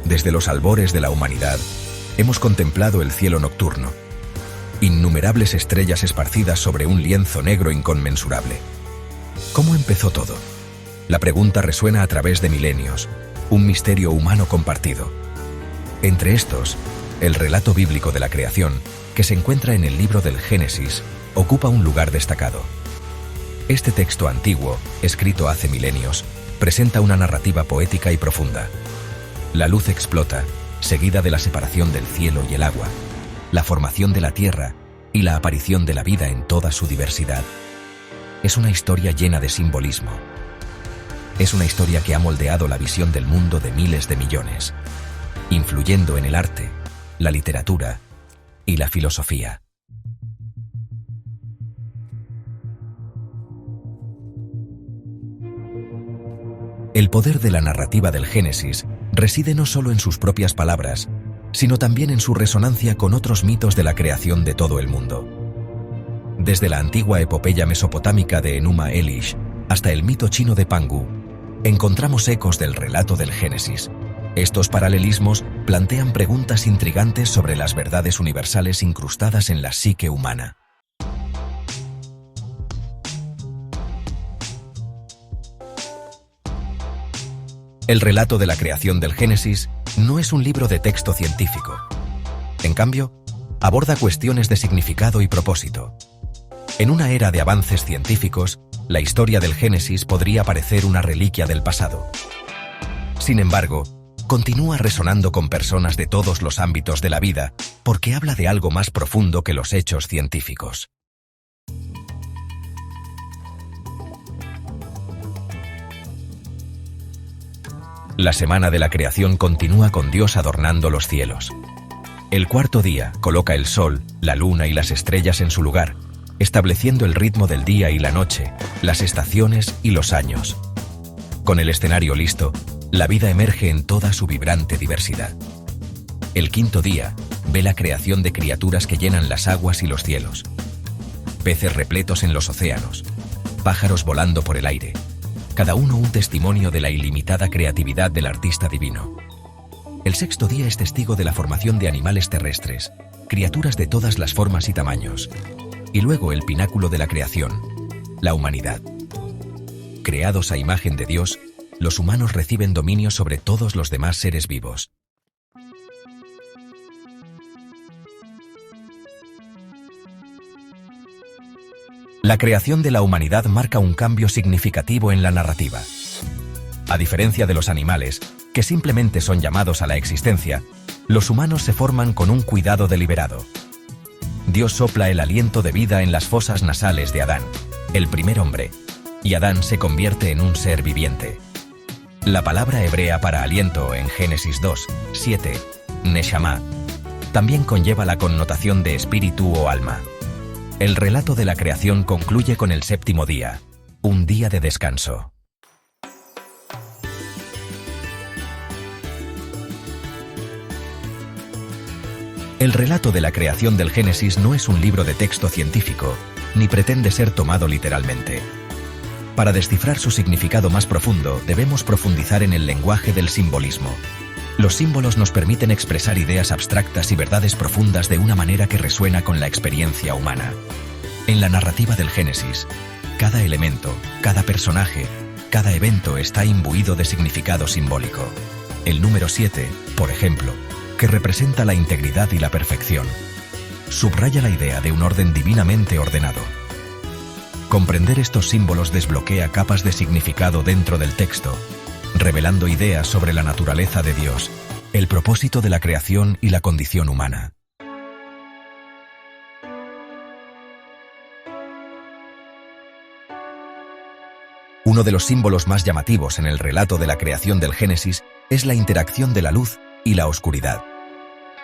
Desde los albores de la humanidad, hemos contemplado el cielo nocturno, innumerables estrellas esparcidas sobre un lienzo negro inconmensurable. ¿Cómo empezó todo? La pregunta resuena a través de milenios, un misterio humano compartido. Entre estos, el relato bíblico de la creación, que se encuentra en el libro del Génesis, ocupa un lugar destacado. Este texto antiguo, escrito hace milenios, presenta una narrativa poética y profunda. La luz explota, seguida de la separación del cielo y el agua, la formación de la tierra y la aparición de la vida en toda su diversidad. Es una historia llena de simbolismo. Es una historia que ha moldeado la visión del mundo de miles de millones, influyendo en el arte, la literatura y la filosofía. El poder de la narrativa del Génesis reside no solo en sus propias palabras, sino también en su resonancia con otros mitos de la creación de todo el mundo. Desde la antigua epopeya mesopotámica de Enuma Elish hasta el mito chino de Pangu, encontramos ecos del relato del Génesis. Estos paralelismos plantean preguntas intrigantes sobre las verdades universales incrustadas en la psique humana. El relato de la creación del Génesis no es un libro de texto científico. En cambio, aborda cuestiones de significado y propósito. En una era de avances científicos, la historia del Génesis podría parecer una reliquia del pasado. Sin embargo, continúa resonando con personas de todos los ámbitos de la vida porque habla de algo más profundo que los hechos científicos. La semana de la creación continúa con Dios adornando los cielos. El cuarto día coloca el sol, la luna y las estrellas en su lugar, estableciendo el ritmo del día y la noche, las estaciones y los años. Con el escenario listo, la vida emerge en toda su vibrante diversidad. El quinto día ve la creación de criaturas que llenan las aguas y los cielos. Peces repletos en los océanos, pájaros volando por el aire, cada uno un testimonio de la ilimitada creatividad del artista divino. El sexto día es testigo de la formación de animales terrestres, criaturas de todas las formas y tamaños. Y luego el pináculo de la creación, la humanidad. Creados a imagen de Dios, los humanos reciben dominio sobre todos los demás seres vivos. La creación de la humanidad marca un cambio significativo en la narrativa. A diferencia de los animales, que simplemente son llamados a la existencia, los humanos se forman con un cuidado deliberado. Dios sopla el aliento de vida en las fosas nasales de Adán, el primer hombre, y Adán se convierte en un ser viviente. La palabra hebrea para aliento en Génesis 2:7, Neshama, también conlleva la connotación de espíritu o alma. El relato de la creación concluye con el séptimo día, un día de descanso. El relato de la creación del Génesis no es un libro de texto científico, ni pretende ser tomado literalmente. Para descifrar su significado más profundo, debemos profundizar en el lenguaje del simbolismo. Los símbolos nos permiten expresar ideas abstractas y verdades profundas de una manera que resuena con la experiencia humana. En la narrativa del Génesis, cada elemento, cada personaje, cada evento está imbuido de significado simbólico. El número 7, por ejemplo, que representa la integridad y la perfección, subraya la idea de un orden divinamente ordenado. Comprender estos símbolos desbloquea capas de significado dentro del texto, revelando ideas sobre la naturaleza de Dios, el propósito de la creación y la condición humana. Uno de los símbolos más llamativos en el relato de la creación del Génesis es la interacción de la luz y la oscuridad.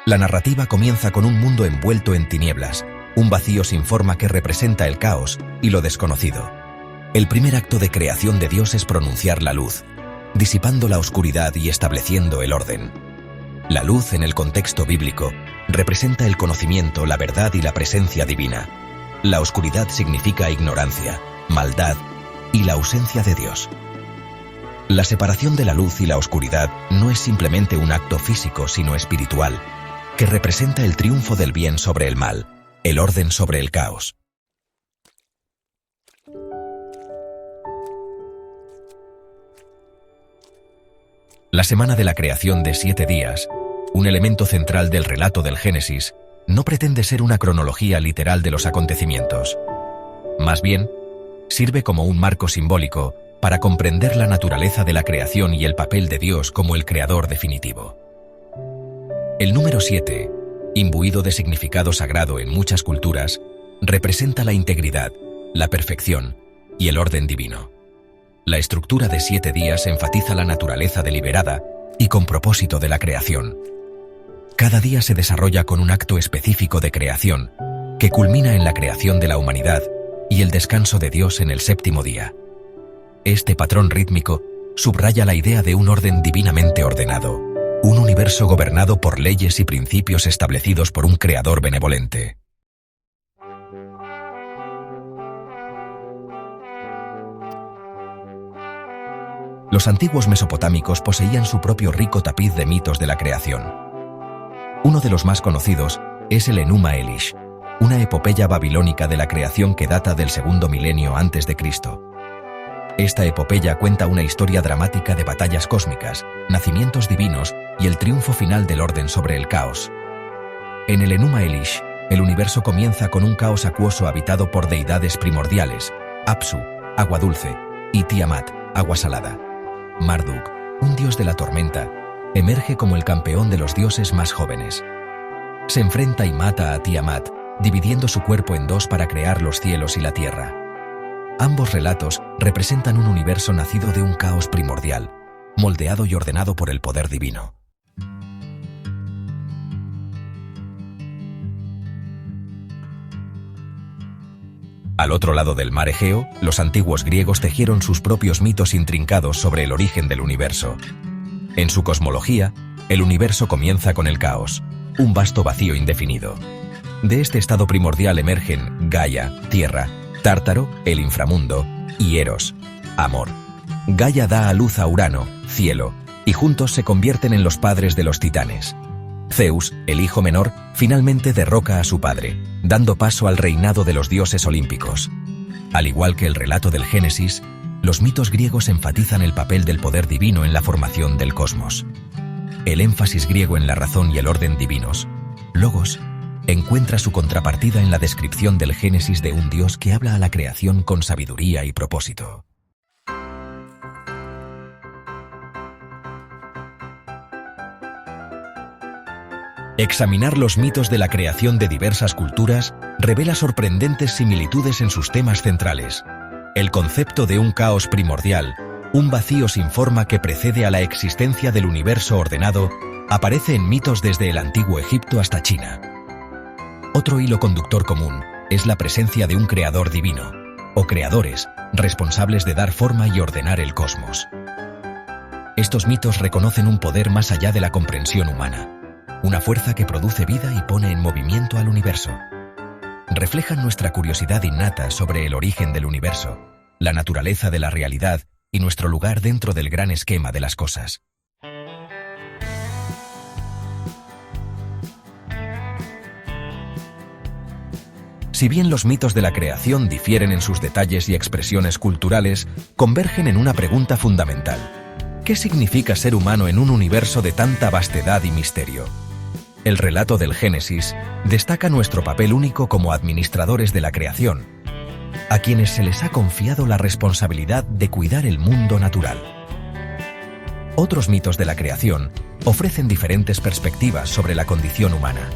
La narrativa comienza con un mundo envuelto en tinieblas, un vacío sin forma que representa el caos y lo desconocido. El primer acto de creación de Dios es pronunciar la luz, disipando la oscuridad y estableciendo el orden. La luz, en el contexto bíblico, representa el conocimiento, la verdad y la presencia divina. La oscuridad significa ignorancia, maldad y la ausencia de Dios. La separación de la luz y la oscuridad no es simplemente un acto físico, sino espiritual, que representa el triunfo del bien sobre el mal, el orden sobre el caos. La semana de la creación de 7 días, un elemento central del relato del Génesis, no pretende ser una cronología literal de los acontecimientos. Más bien, sirve como un marco simbólico para comprender la naturaleza de la creación y el papel de Dios como el creador definitivo. El número 7, imbuido de significado sagrado en muchas culturas, representa la integridad, la perfección y el orden divino. La estructura de 7 días enfatiza la naturaleza deliberada y con propósito de la creación. Cada día se desarrolla con un acto específico de creación, que culmina en la creación de la humanidad y el descanso de Dios en el 7º día. Este patrón rítmico subraya la idea de un orden divinamente ordenado, un universo gobernado por leyes y principios establecidos por un creador benevolente. Los antiguos mesopotámicos poseían su propio rico tapiz de mitos de la creación. Uno de los más conocidos es el Enuma Elish, una epopeya babilónica de la creación que data del 2º milenio antes de Cristo. Esta epopeya cuenta una historia dramática de batallas cósmicas, nacimientos divinos y el triunfo final del orden sobre el caos. En el Enuma Elish, el universo comienza con un caos acuoso habitado por deidades primordiales, Apsu, agua dulce, y Tiamat, agua salada. Marduk, un dios de la tormenta, emerge como el campeón de los dioses más jóvenes. Se enfrenta y mata a Tiamat, dividiendo su cuerpo en 2 para crear los cielos y la tierra. Ambos relatos representan un universo nacido de un caos primordial, moldeado y ordenado por el poder divino. Al otro lado del mar Egeo, los antiguos griegos tejieron sus propios mitos intrincados sobre el origen del universo. En su cosmología, el universo comienza con el caos, un vasto vacío indefinido. De este estado primordial emergen Gaia, tierra, Tártaro, el inframundo, y Eros, amor. Gaia da a luz a Urano, cielo, y juntos se convierten en los padres de los titanes. Zeus, el hijo menor, finalmente derroca a su padre, dando paso al reinado de los dioses olímpicos. Al igual que el relato del Génesis, los mitos griegos enfatizan el papel del poder divino en la formación del cosmos. El énfasis griego en la razón y el orden divinos, Logos, encuentra su contrapartida en la descripción del Génesis de un Dios que habla a la creación con sabiduría y propósito. Examinar los mitos de la creación de diversas culturas revela sorprendentes similitudes en sus temas centrales. El concepto de un caos primordial, un vacío sin forma que precede a la existencia del universo ordenado, aparece en mitos desde el antiguo Egipto hasta China. Otro hilo conductor común es la presencia de un creador divino, o creadores, responsables de dar forma y ordenar el cosmos. Estos mitos reconocen un poder más allá de la comprensión humana, una fuerza que produce vida y pone en movimiento al universo. Reflejan nuestra curiosidad innata sobre el origen del universo, la naturaleza de la realidad y nuestro lugar dentro del gran esquema de las cosas. Si bien los mitos de la creación difieren en sus detalles y expresiones culturales, convergen en una pregunta fundamental. ¿Qué significa ser humano en un universo de tanta vastedad y misterio? El relato del Génesis destaca nuestro papel único como administradores de la creación, a quienes se les ha confiado la responsabilidad de cuidar el mundo natural. Otros mitos de la creación ofrecen diferentes perspectivas sobre la condición humana.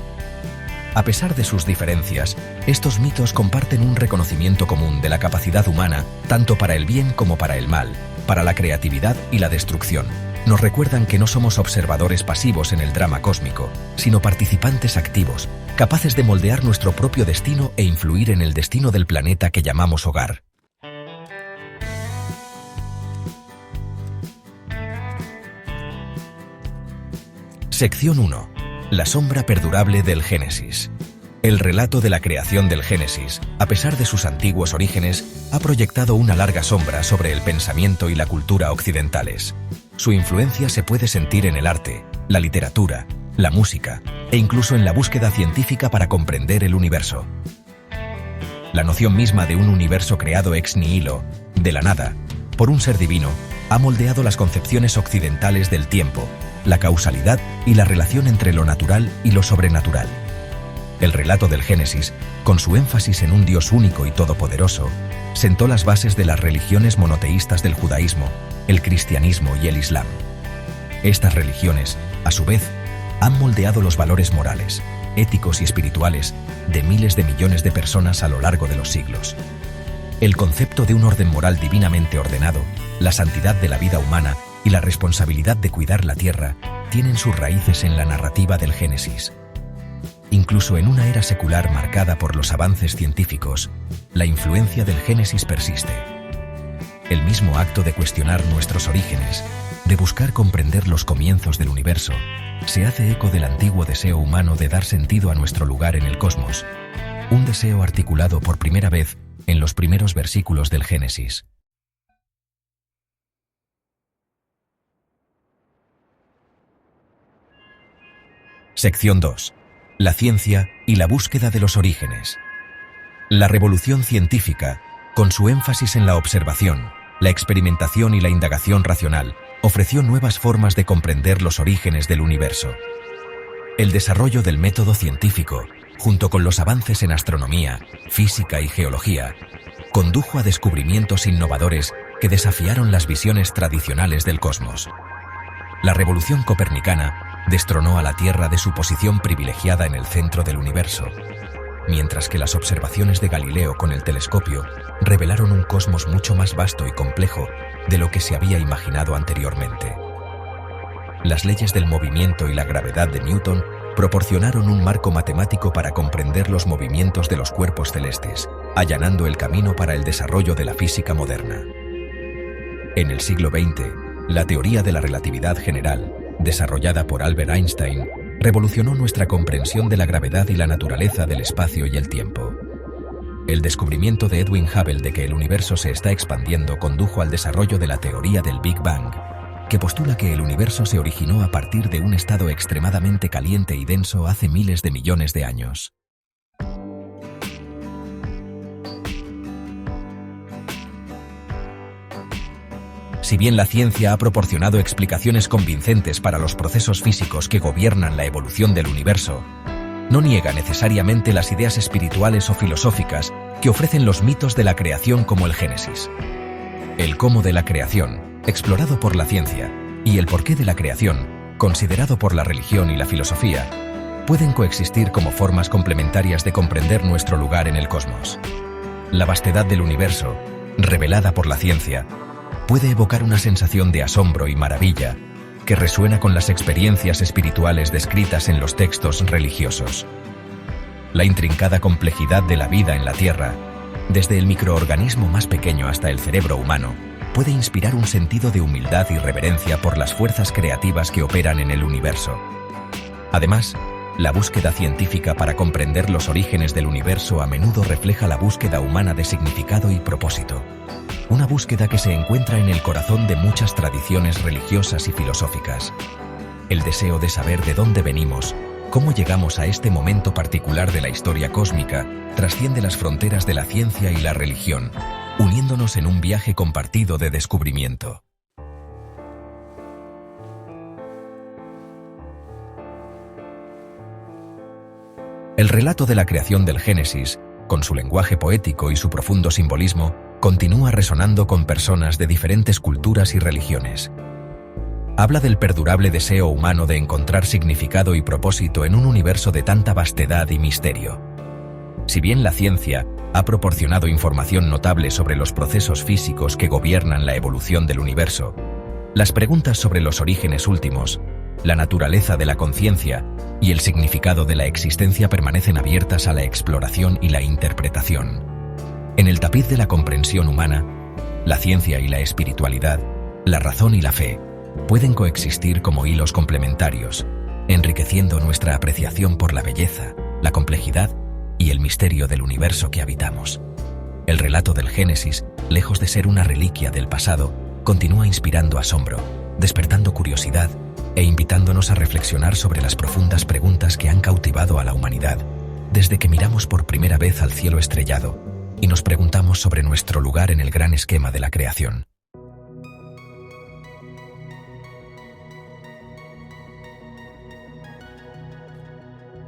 A pesar de sus diferencias, estos mitos comparten un reconocimiento común de la capacidad humana, tanto para el bien como para el mal, para la creatividad y la destrucción. Nos recuerdan que no somos observadores pasivos en el drama cósmico, sino participantes activos, capaces de moldear nuestro propio destino e influir en el destino del planeta que llamamos hogar. Sección 1. La sombra perdurable del Génesis. El relato de la creación del Génesis, a pesar de sus antiguos orígenes, ha proyectado una larga sombra sobre el pensamiento y la cultura occidentales. Su influencia se puede sentir en el arte, la literatura, la música e incluso en la búsqueda científica para comprender el universo. La noción misma de un universo creado ex nihilo, de la nada, por un ser divino, ha moldeado las concepciones occidentales del tiempo, la causalidad y la relación entre lo natural y lo sobrenatural. El relato del Génesis, con su énfasis en un Dios único y todopoderoso, sentó las bases de las religiones monoteístas del judaísmo, el cristianismo y el islam. Estas religiones, a su vez, han moldeado los valores morales, éticos y espirituales de miles de millones de personas a lo largo de los siglos. El concepto de un orden moral divinamente ordenado, la santidad de la vida humana y la responsabilidad de cuidar la tierra tienen sus raíces en la narrativa del Génesis. Incluso en una era secular marcada por los avances científicos, la influencia del Génesis persiste. El mismo acto de cuestionar nuestros orígenes, de buscar comprender los comienzos del universo, se hace eco del antiguo deseo humano de dar sentido a nuestro lugar en el cosmos, un deseo articulado por primera vez en los primeros versículos del Génesis. Sección 2. La ciencia y la búsqueda de los orígenes. La revolución científica, con su énfasis en la observación, la experimentación y la indagación racional, ofreció nuevas formas de comprender los orígenes del universo. El desarrollo del método científico, junto con los avances en astronomía, física y geología, condujo a descubrimientos innovadores que desafiaron las visiones tradicionales del cosmos. La revolución copernicana destronó a la Tierra de su posición privilegiada en el centro del universo, mientras que las observaciones de Galileo con el telescopio revelaron un cosmos mucho más vasto y complejo de lo que se había imaginado anteriormente. Las leyes del movimiento y la gravedad de Newton proporcionaron un marco matemático para comprender los movimientos de los cuerpos celestes, allanando el camino para el desarrollo de la física moderna. En el siglo XX, la teoría de la relatividad general, desarrollada por Albert Einstein, revolucionó nuestra comprensión de la gravedad y la naturaleza del espacio y el tiempo. El descubrimiento de Edwin Hubble de que el universo se está expandiendo condujo al desarrollo de la teoría del Big Bang, que postula que el universo se originó a partir de un estado extremadamente caliente y denso hace miles de millones de años. Si bien la ciencia ha proporcionado explicaciones convincentes para los procesos físicos que gobiernan la evolución del universo, no niega necesariamente las ideas espirituales o filosóficas que ofrecen los mitos de la creación como el Génesis. El cómo de la creación, explorado por la ciencia, y el porqué de la creación, considerado por la religión y la filosofía, pueden coexistir como formas complementarias de comprender nuestro lugar en el cosmos. La vastedad del universo, revelada por la ciencia, puede evocar una sensación de asombro y maravilla que resuena con las experiencias espirituales descritas en los textos religiosos. La intrincada complejidad de la vida en la Tierra, desde el microorganismo más pequeño hasta el cerebro humano, puede inspirar un sentido de humildad y reverencia por las fuerzas creativas que operan en el universo. Además, la búsqueda científica para comprender los orígenes del universo a menudo refleja la búsqueda humana de significado y propósito. Una búsqueda que se encuentra en el corazón de muchas tradiciones religiosas y filosóficas. El deseo de saber de dónde venimos, cómo llegamos a este momento particular de la historia cósmica, trasciende las fronteras de la ciencia y la religión, uniéndonos en un viaje compartido de descubrimiento. El relato de la creación del Génesis, con su lenguaje poético y su profundo simbolismo, continúa resonando con personas de diferentes culturas y religiones. Habla del perdurable deseo humano de encontrar significado y propósito en un universo de tanta vastedad y misterio. Si bien la ciencia ha proporcionado información notable sobre los procesos físicos que gobiernan la evolución del universo, las preguntas sobre los orígenes últimos, la naturaleza de la conciencia y el significado de la existencia permanecen abiertas a la exploración y la interpretación. En el tapiz de la comprensión humana, la ciencia y la espiritualidad, la razón y la fe, pueden coexistir como hilos complementarios, enriqueciendo nuestra apreciación por la belleza, la complejidad y el misterio del universo que habitamos. El relato del Génesis, lejos de ser una reliquia del pasado, continúa inspirando asombro, despertando curiosidad e invitándonos a reflexionar sobre las profundas preguntas que han cautivado a la humanidad desde que miramos por primera vez al cielo estrellado y nos preguntamos sobre nuestro lugar en el gran esquema de la creación.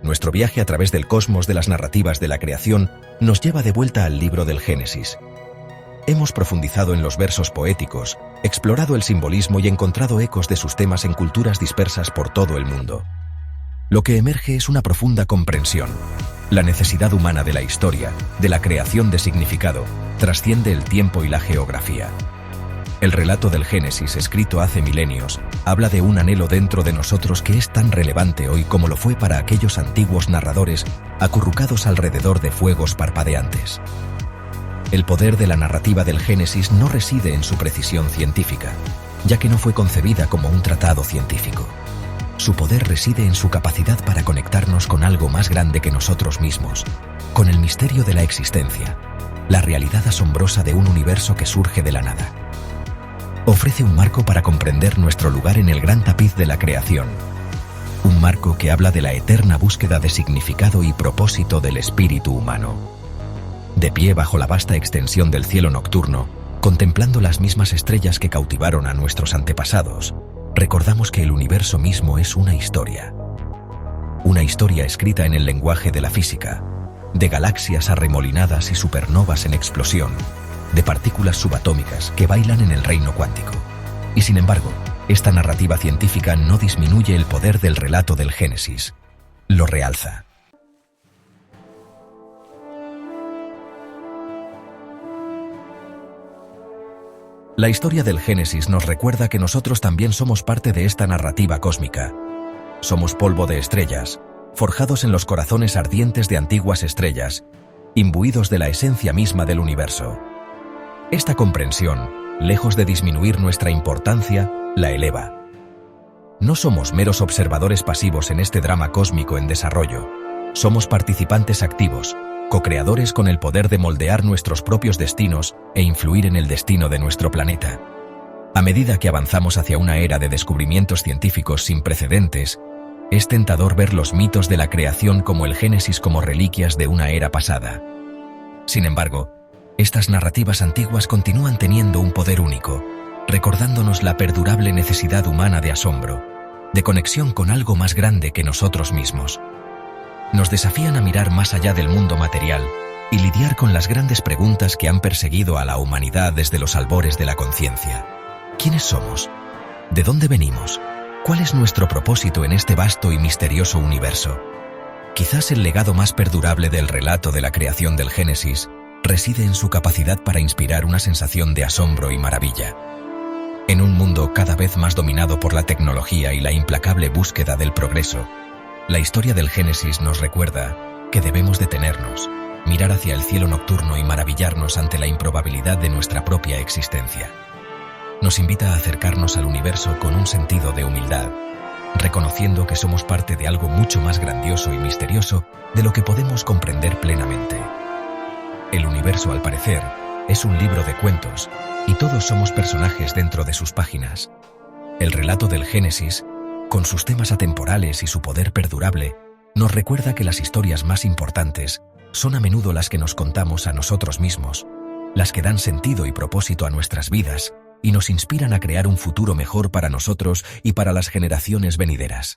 Nuestro viaje a través del cosmos de las narrativas de la creación nos lleva de vuelta al libro del Génesis. Hemos profundizado en los versos poéticos, explorado el simbolismo y encontrado ecos de sus temas en culturas dispersas por todo el mundo. Lo que emerge es una profunda comprensión. La necesidad humana de la historia, de la creación de significado, trasciende el tiempo y la geografía. El relato del Génesis, escrito hace milenios, habla de un anhelo dentro de nosotros que es tan relevante hoy como lo fue para aquellos antiguos narradores acurrucados alrededor de fuegos parpadeantes. El poder de la narrativa del Génesis no reside en su precisión científica, ya que no fue concebida como un tratado científico. Su poder reside en su capacidad para conectarnos con algo más grande que nosotros mismos, con el misterio de la existencia, la realidad asombrosa de un universo que surge de la nada. Ofrece un marco para comprender nuestro lugar en el gran tapiz de la creación. Un marco que habla de la eterna búsqueda de significado y propósito del espíritu humano. De pie bajo la vasta extensión del cielo nocturno, contemplando las mismas estrellas que cautivaron a nuestros antepasados, recordamos que el universo mismo es una historia. Una historia escrita en el lenguaje de la física, de galaxias arremolinadas y supernovas en explosión, de partículas subatómicas que bailan en el reino cuántico. Y sin embargo, esta narrativa científica no disminuye el poder del relato del Génesis, lo realza. La historia del Génesis nos recuerda que nosotros también somos parte de esta narrativa cósmica. Somos polvo de estrellas, forjados en los corazones ardientes de antiguas estrellas, imbuidos de la esencia misma del universo. Esta comprensión, lejos de disminuir nuestra importancia, la eleva. No somos meros observadores pasivos en este drama cósmico en desarrollo. Somos participantes activos, co-creadores con el poder de moldear nuestros propios destinos e influir en el destino de nuestro planeta. A medida que avanzamos hacia una era de descubrimientos científicos sin precedentes, es tentador ver los mitos de la creación como el Génesis como reliquias de una era pasada. Sin embargo, estas narrativas antiguas continúan teniendo un poder único, recordándonos la perdurable necesidad humana de asombro, de conexión con algo más grande que nosotros mismos. Nos desafían a mirar más allá del mundo material y lidiar con las grandes preguntas que han perseguido a la humanidad desde los albores de la conciencia. ¿Quiénes somos? ¿De dónde venimos? ¿Cuál es nuestro propósito en este vasto y misterioso universo? Quizás el legado más perdurable del relato de la creación del Génesis reside en su capacidad para inspirar una sensación de asombro y maravilla. En un mundo cada vez más dominado por la tecnología y la implacable búsqueda del progreso, la historia del Génesis nos recuerda que debemos detenernos, mirar hacia el cielo nocturno y maravillarnos ante la improbabilidad de nuestra propia existencia. Nos invita a acercarnos al universo con un sentido de humildad, reconociendo que somos parte de algo mucho más grandioso y misterioso de lo que podemos comprender plenamente. El universo, al parecer, es un libro de cuentos, y todos somos personajes dentro de sus páginas. El relato del Génesis, con sus temas atemporales y su poder perdurable, nos recuerda que las historias más importantes son a menudo las que nos contamos a nosotros mismos, las que dan sentido y propósito a nuestras vidas y nos inspiran a crear un futuro mejor para nosotros y para las generaciones venideras.